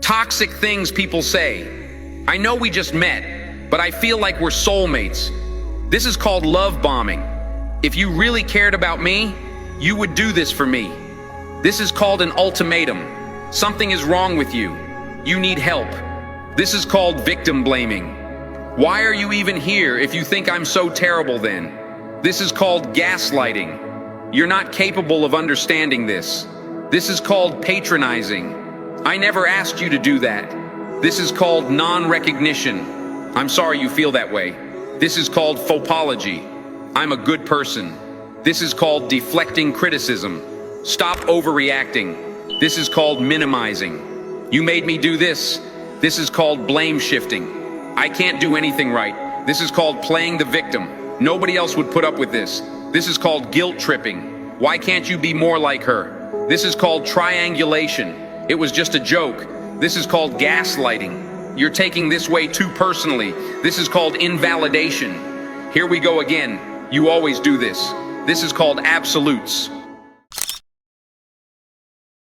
Toxic things people say. I know we just met, but I feel like we're soulmates. This is called love bombing. If you really cared about me, you would do this for me. This is called an ultimatum. Something is wrong with you. You need help. This is called victim blaming. Why are you even here if you think I'm so terrible then? This is called gaslighting. You're not capable of understanding this. This is called patronizing. I never asked you to do that. This is called non-recognition. I'm sorry you feel that way. This is called faupology. I'm a good person. This is called deflecting criticism. Stop overreacting. This is called minimizing. You made me do this. This is called blame shifting. I can't do anything right. This is called playing the victim. Nobody else would put up with this. This is called guilt tripping. Why can't you be more like her? This is called triangulation. It was just a joke. This is called gaslighting. You're taking this way too personally. This is called invalidation. Here we go again. You always do this. This is called absolutes.